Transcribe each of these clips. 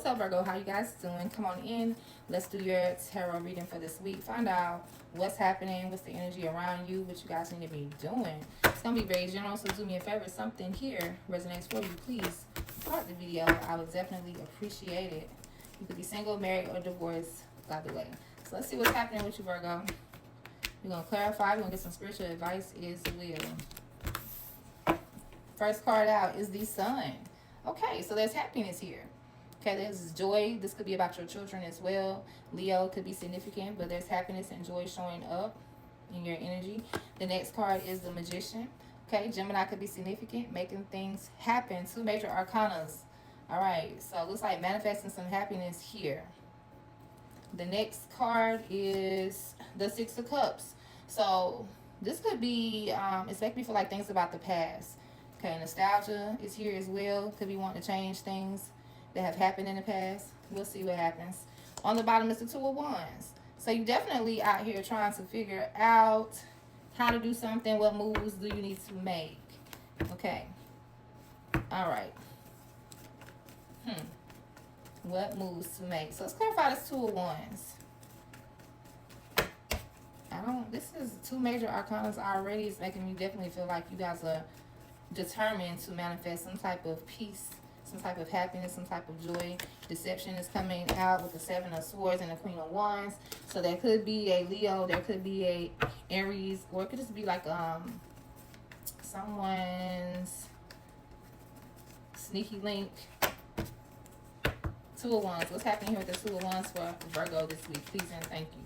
up, Virgo? How you guys doing? Come on in. Let's do your tarot reading for this week. Find out what's happening, what's the energy around you, what you guys need to be doing. It's going to be very general, so do me a favor. If something here resonates for you, please start the video. I would definitely appreciate it. You could be single, married, or divorced, by the way. So let's see what's happening with you, Virgo. We're going to clarify. We're going to get some spiritual advice as well. First card out is the Sun. Okay, so there's happiness here. Okay, there's joy. This could be about your children as well. Leo could be significant, but there's happiness and joy showing up in your energy. The next card is the Magician. Okay, Gemini could be significant, making things happen. Two major arcanas. All right, so it looks like manifesting some happiness here. The next card is the Six of Cups. So this could be, it's making me feel like things about the past. Okay, nostalgia is here as well. Could be wanting to change things that have happened in the past. We'll see what happens. On the bottom is the Two of Wands. So you definitely out here trying to figure out how to do something. What moves do you need to make? Okay. All right. What moves to make? So let's clarify this Two of Wands. This is two major arcanas already. It's making me definitely feel like you guys are determined to manifest some type of peace, some type of happiness, some type of joy. Deception is coming out with the Seven of Swords and the Queen of Wands. So there could be a Leo, there could be a Aries, or it could just be like someone's sneaky link. Two of Wands. What's happening here with the Two of Wands for Virgo this week? Please and thank you.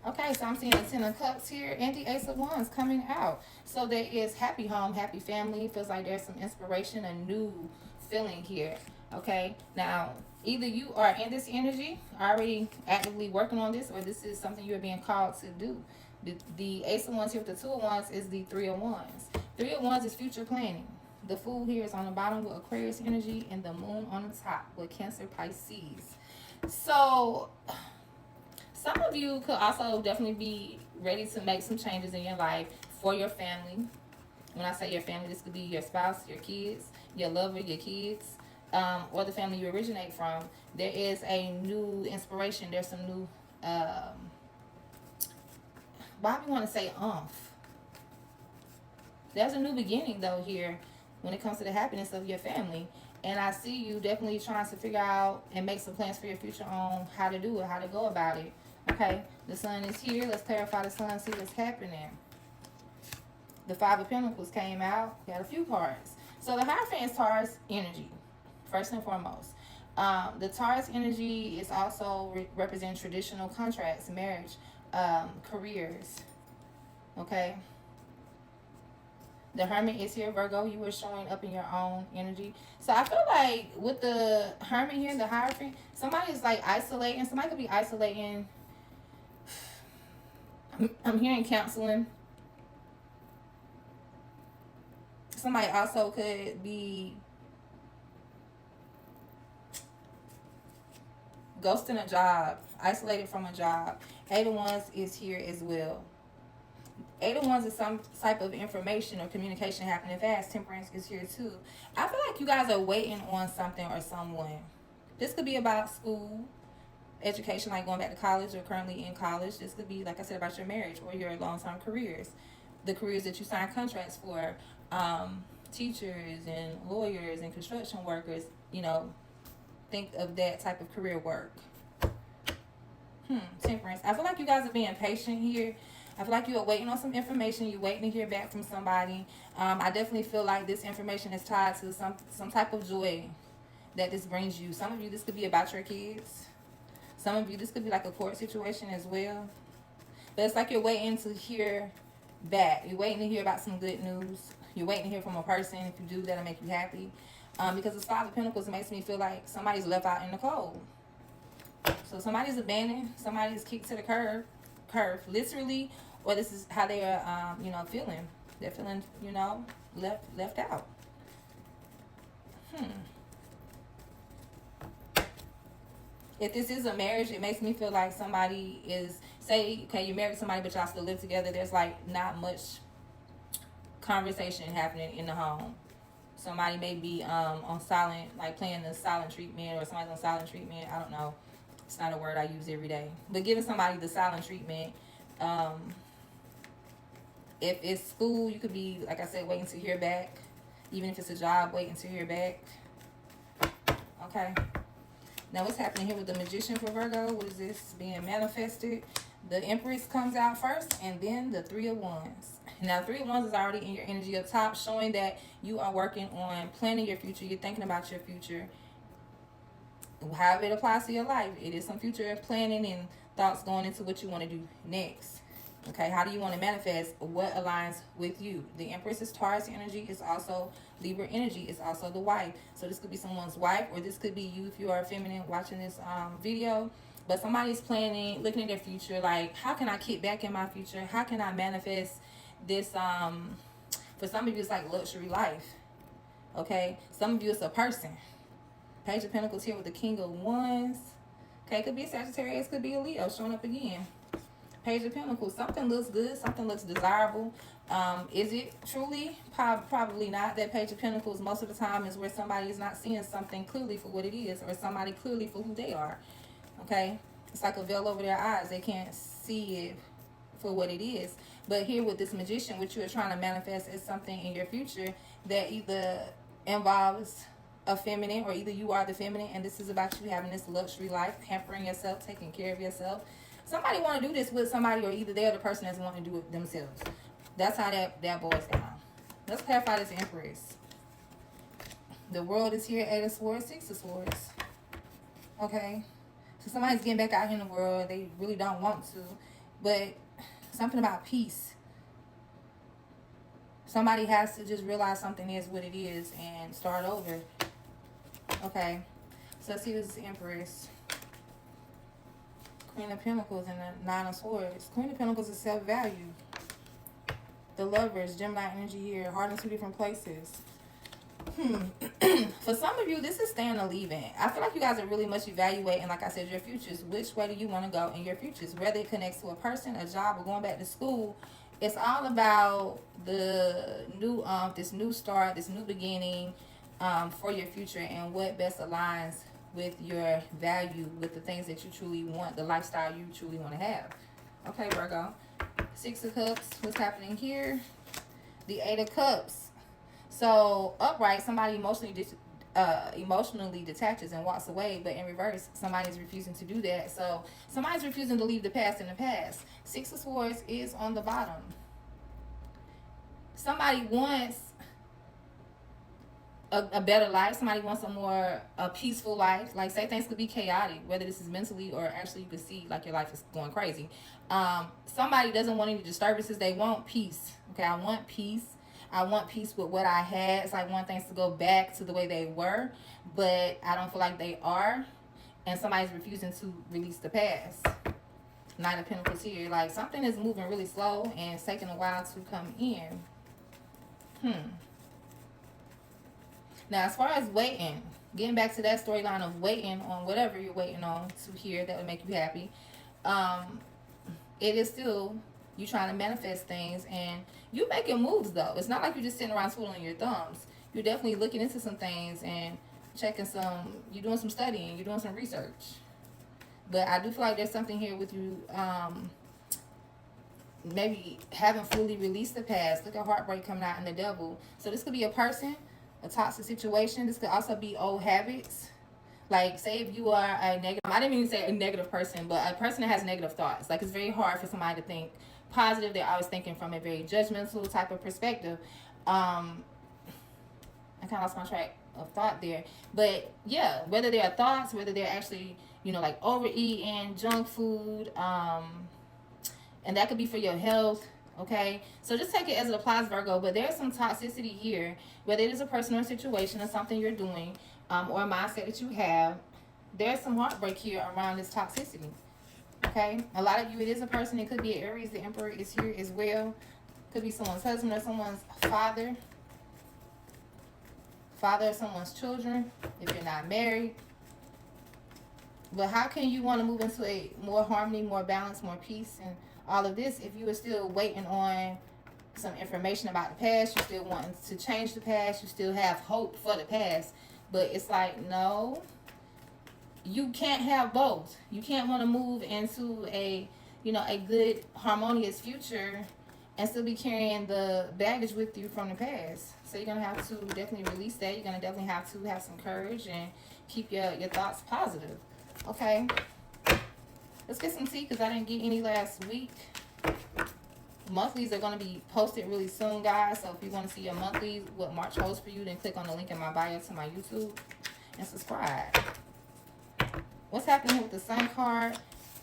Okay, so I'm seeing the Ten of Cups here and the Ace of Wands coming out. So there is happy home, happy family. Feels like there's some inspiration, a new feeling here. Okay, now either you are in this energy, already actively working on this, or this is something you're being called to do. The Ace of Wands here with the Two of Wands is the Three of Wands. Three of Wands is future planning. The Fool here is on the bottom with Aquarius energy and the Moon on the top with Cancer, Pisces. So some of you could also definitely be ready to make some changes in your life for your family. When I say your family, this could be your spouse, your kids, your lover, your kids, or the family you originate from. There is a new inspiration. There's some new, why do you want to say There's a new beginning, though, here when it comes to the happiness of your family. And I see you definitely trying to figure out and make some plans for your future on how to do it, how to go about it. Okay, the Sun is here. Let's clarify the Sun, see what's happening. The Five of Pentacles came out. Got a few cards. So the Hierophant is Taurus energy, first and foremost. The Taurus energy is also represent traditional contracts, marriage, careers. Okay. The Hermit is here, Virgo. You were showing up in your own energy. So I feel like with the Hermit here, the Hierophant, somebody is like isolating. Somebody could be isolating. I'm hearing counseling. Somebody also could be ghosting a job, isolated from a job. Eight of Wands is here as well. Eight of Wands is some type of information or communication happening fast. Temperance is here too. I feel like you guys are waiting on something or someone. This could be about school, education, like going back to college or currently in college. This could be, like I said, about your marriage or your long-term careers. The careers that you sign contracts for. Teachers and lawyers and construction workers, you know, think of that type of career work. Temperance. I feel like you guys are being patient here. I feel like you are waiting on some information. You're waiting to hear back from somebody. I definitely feel like this information is tied to some type of joy that this brings you. Some of you, this could be about your kids. Some of you, this could be like a court situation as well. But it's like you're waiting to hear back. You're waiting to hear about some good news. You're waiting to hear from a person. If you do, that'll make you happy. Because the Five of Pentacles makes me feel like somebody's left out in the cold. So somebody's abandoned. Somebody's kicked to the curb, literally, or this is how they are, feeling. They're feeling, left out. If this is a marriage, it makes me feel like somebody is, say, okay, you married somebody, but y'all still live together. There's like not much conversation happening in the home. Somebody may be on silent, like playing the silent treatment, or somebody's on silent treatment. I don't know. It's not a word I use every day. But giving somebody the silent treatment. If it's school, you could be, like I said, waiting to hear back. Even if it's a job, waiting to hear back. Okay. Now, what's happening here with the Magician for Virgo? What is this being manifested? The Empress comes out first, and then the Three of Wands. Now, Three of Wands is already in your energy up top, showing that you are working on planning your future. You're thinking about your future. However it applies to your life, it is some future planning and thoughts going into what you want to do next. Okay, how do you want to manifest? What aligns with you? The Empress is Taurus energy. It's also Libra energy. It's also the wife. So this could be someone's wife, or this could be you if you are feminine watching this video. But somebody's planning, looking at their future, like, how can I kick back in my future? How can I manifest this? For some of you, it's like luxury life. Okay, some of you, it's a person. Page of Pentacles here with the King of Wands. Okay, it could be a Sagittarius, could be a Leo showing up again. Page of Pentacles, something looks good, something looks desirable. Is it truly? Probably not. That Page of Pentacles most of the time is where somebody is not seeing something clearly for what it is, or somebody clearly for who they are. Okay, it's like a veil over their eyes. They can't see it for what it is. But here with this Magician, what you are trying to manifest is something in your future that either involves a feminine, or either you are the feminine and this is about you having this luxury life, pampering yourself, taking care of yourself. Somebody want to do this with somebody, or either they're the person that's wanting to do it themselves. That's how that boils down. Let's clarify this Empress. The World is here, 8 of Swords, 6 of Swords. Okay, so somebody's getting back out here in the world. They really don't want to, but something about peace. Somebody has to just realize something is what it is and start over. Okay, so let's see this Empress. Queen of Pentacles and the Nine of Swords. Queen of Pentacles is self-value. The Lovers, Gemini energy here. Heart in two different places. For some of you, this is staying or leaving. I feel like you guys are really much evaluating, like I said, your futures. Which way do you want to go in your futures? Whether it connects to a person, a job, or going back to school. It's all about the new, this new start, this new beginning for your future, and what best aligns with your value, with the things that you truly want, the lifestyle you truly want to have. Okay, Virgo. 6 of Cups. What's happening here? The 8 of Cups. So, upright, somebody emotionally detaches and walks away, but in reverse, somebody's refusing to do that. So, somebody's refusing to leave the past in the past. 6 of Swords is on the bottom. Somebody wants a better life. Somebody wants a peaceful life. Like, say things could be chaotic, whether this is mentally or actually you can see like your life is going crazy. Somebody doesn't want any disturbances. They want peace. Okay, I want peace. I want peace with what I had. It's like I want things to go back to the way they were, but I don't feel like they are. And somebody's refusing to release the past. Knight of Pentacles here. Like, something is moving really slow and it's taking a while to come in. Now, as far as waiting, getting back to that storyline of waiting on whatever you're waiting on to hear that would make you happy, it is still you trying to manifest things, and you making moves, though. It's not like you're just sitting around twiddling your thumbs. You're definitely looking into some things and checking you're doing some studying, you're doing some research. But I do feel like there's something here with you, maybe haven't fully released the past. Look at heartbreak coming out in the Devil. So this could be a person, a toxic situation. This could also be old habits. Like, say if you are a negative, I didn't even say a negative person, but a person that has negative thoughts. Like, it's very hard for somebody to think positive. They're always thinking from a very judgmental type of perspective. I kind of lost my track of thought there. But yeah, whether they are thoughts, whether they're actually, like overeating, junk food, and that could be for your health. Okay, so just take it as it applies, Virgo. But there's some toxicity here, whether it is a personal situation or something you're doing, or a mindset that you have. There's some heartbreak here around this toxicity. Okay, a lot of you, it is a person. It could be an Aries. The Emperor is here as well. Could be someone's husband or someone's father of someone's children, if you're not married. But how can you want to move into a more harmony, more balance, more peace, and all of this if you are still waiting on some information about the past. You still want to change the past. You still have hope for the past. But it's like, no, you can't have both. You can't want to move into a, a good, harmonious future and still be carrying the baggage with you from the past. So you're going to have to definitely release that. You're going to definitely have to have some courage and keep your thoughts positive. Okay. Let's get some tea because I didn't get any last week. Monthlies are going to be posted really soon, guys. So if you want to see your monthlies, what March holds for you, then click on the link in my bio to my YouTube and subscribe. What's happening with the Sun card?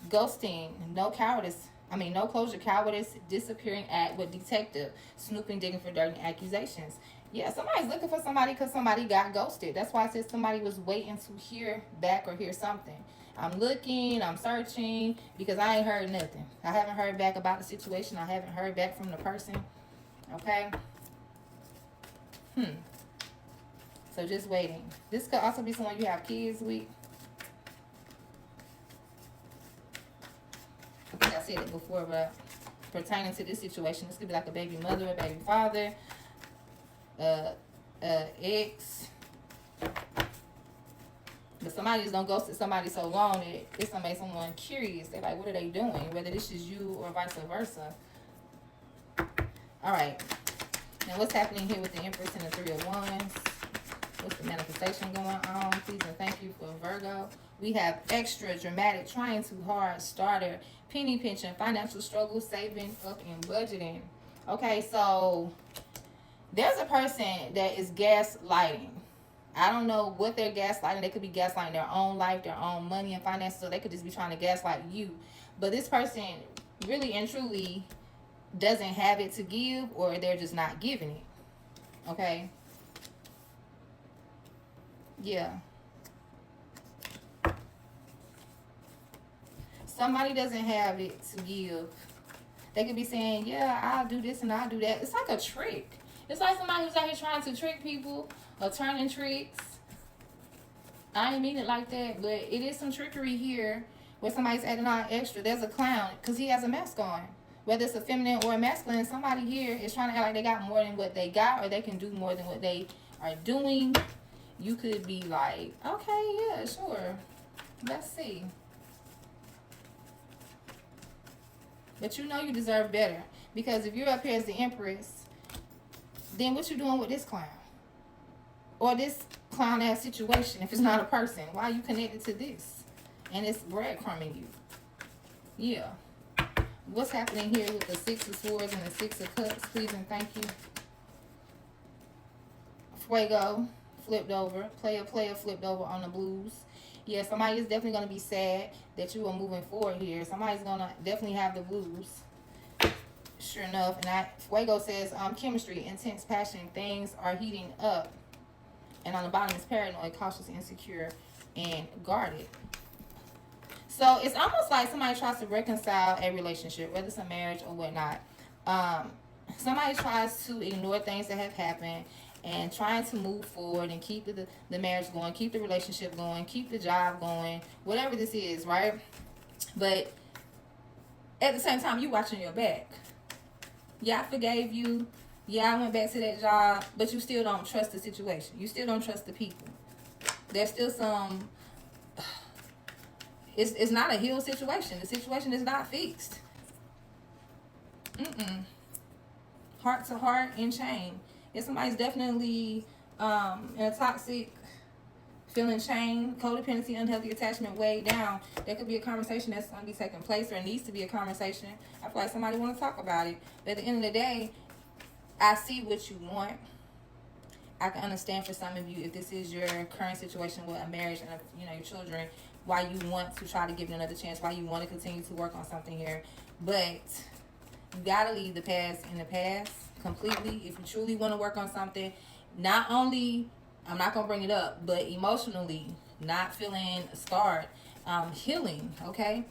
Ghosting, no cowardice. No closure, cowardice, disappearing act with detective, snooping, digging for dirty accusations. Yeah, somebody's looking for somebody because somebody got ghosted. That's why I said somebody was waiting to hear back or hear something. I'm looking, I'm searching, because I ain't heard nothing. I haven't heard back about the situation. I haven't heard back from the person. Okay? So just waiting. This could also be someone you have kids with. I think I said it before, but pertaining to this situation, this could be like a baby mother, a baby father, ex. But somebody's gonna ghost somebody so long that it's gonna make someone curious. They're like, what are they doing? Whether this is you or vice versa. All right. Now, what's happening here with the Empress and the Three of Wands? What's the manifestation going on? Please and thank you for Virgo. We have extra dramatic, trying too hard, starter, penny pinching, financial struggle, saving up and budgeting. Okay, so there's a person that is gaslighting. I don't know what they're gaslighting. They could be gaslighting their own life, their own money and finances, so they could just be trying to gaslight you. But this person really and truly doesn't have it to give, or they're just not giving it. Okay? Yeah. Somebody doesn't have it to give. They could be saying, yeah, I'll do this and I'll do that. It's like a trick. It's like somebody who's out here trying to trick people or turning tricks. I didn't mean it like that, but it is some trickery here where somebody's adding on extra. There's a clown because he has a mask on. Whether it's a feminine or a masculine, somebody here is trying to act like they got more than what they got, or they can do more than what they are doing. You could be like, okay, yeah, sure. Let's see. But you know you deserve better. Because if you're up here as the Empress, then what you doing with this clown? Or this clown-ass situation, if it's not a person? Why are you connected to this? And it's breadcrumbing you. Yeah. What's happening here with the Six of Swords and the Six of Cups? Please and thank you. Fuego flipped over. Player flipped over on the blues. Yeah, somebody is definitely going to be sad that you are moving forward here. Somebody's going to definitely have the blues. Sure enough. And Fuego says, chemistry, intense passion, things are heating up. And on the bottom is paranoid, cautious, insecure, and guarded. So it's almost like somebody tries to reconcile a relationship, whether it's a marriage or whatnot. Somebody tries to ignore things that have happened and trying to move forward and keep the marriage going, keep the relationship going, keep the job going, whatever this is, right? But at the same time, you watching your back. Yeah, I forgave you. Yeah, I went back to that job, but you still don't trust the situation. You still don't trust the people. There's still some... It's not a healed situation. The situation is not fixed. Heart to heart in chain. If somebody's definitely in a toxic feeling chain, codependency, unhealthy attachment, way down, there could be a conversation that's going to be taking place, or needs to be a conversation. I feel like somebody want to talk about it. But at the end of the day, I see what you want. I can understand for some of you, if this is your current situation with a marriage and your children, why you want to try to give it another chance, why you want to continue to work on something here. But you gotta leave the past in the past completely if you truly want to work on something. Not only, I'm not gonna bring it up, but emotionally, not feeling scarred, healing. Okay.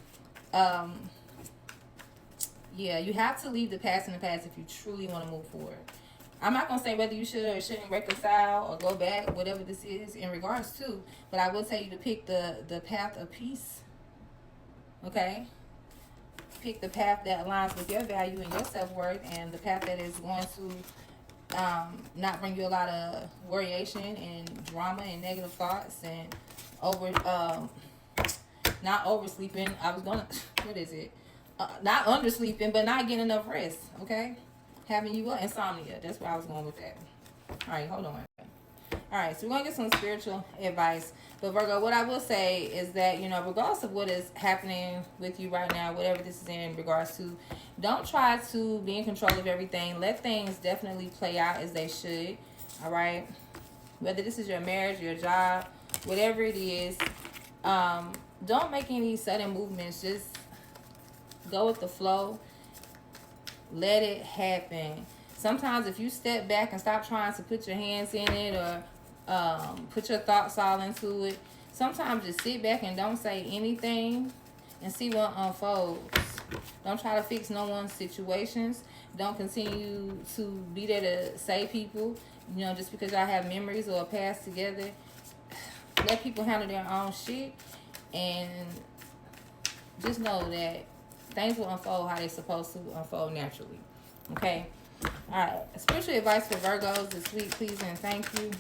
Yeah, you have to leave the past in the past if you truly want to move forward. I'm not going to say whether you should or shouldn't reconcile or go back, whatever this is in regards to. But I will tell you to pick the path of peace. Okay? pick the path that aligns with your value and your self-worth, and the path that is going to not bring you a lot of worryation and drama and negative thoughts and not oversleeping. What is it? Not undersleeping, but not getting enough rest. Okay, having you insomnia. That's where I was going with that. All right, hold on. All right, so we're going to get some spiritual advice. But Virgo, what I will say is that, regardless of what is happening with you right now, whatever this is in regards to, don't try to be in control of everything. Let things definitely play out as they should. All right? Whether this is your marriage, your job, whatever it is, don't make any sudden movements. Just go with the flow. Let it happen. Sometimes if you step back and stop trying to put your hands in it or put your thoughts all into it, sometimes just sit back and don't say anything and see what unfolds. Don't try to fix no one's situations. Don't continue to be there to save people, just because y'all have memories or a past together. Let people handle their own shit, and just know that things will unfold how they're supposed to unfold naturally. Okay? All right. Spiritual advice for Virgos this week, please and thank you.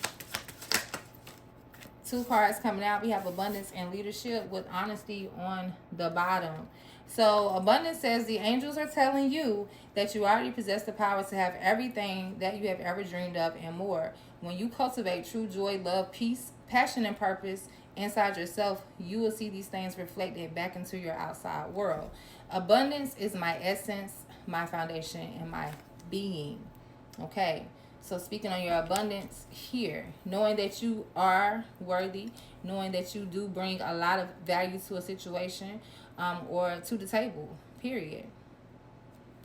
2 cards coming out. We have abundance and leadership with honesty on the bottom. So abundance says the angels are telling you that you already possess the power to have everything that you have ever dreamed of and more. When you cultivate true joy, love, peace, passion, and purpose inside yourself, you will see these things reflected back into your outside world. Abundance is my essence, my foundation, and my being. Okay, so speaking on your abundance here, knowing that you are worthy, knowing that you do bring a lot of value to a situation or to the table, period.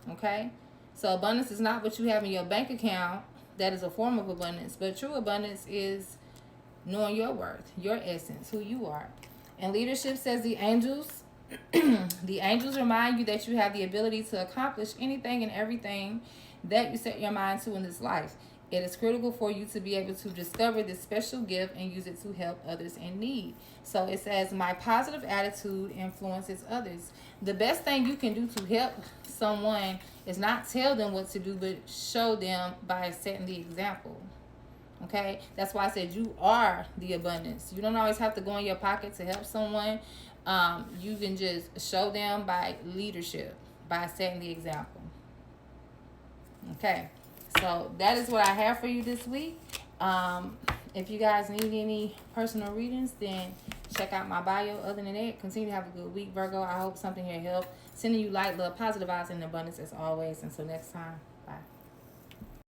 Okay, so abundance is not what you have in your bank account. That is a form of abundance, but true abundance is knowing your worth, your essence, who you are. And leadership says the angels the angels remind you that you have the ability to accomplish anything and everything that you set your mind to in this life. It is critical for you to be able to discover this special gift and use it to help others in need. So it says, my positive attitude influences others. The best thing you can do to help someone is not tell them what to do, but show them by setting the example. Okay? That's why I said you are the abundance. You don't always have to go in your pocket to help someone. You can just show them by leadership, by setting the example. Okay, so that is what I have for you this week. If you guys need any personal readings, then check out my bio. Other than that, continue to have a good week, Virgo. I hope something here helped. Sending you light, love, positive vibes, and abundance as always. Until next time.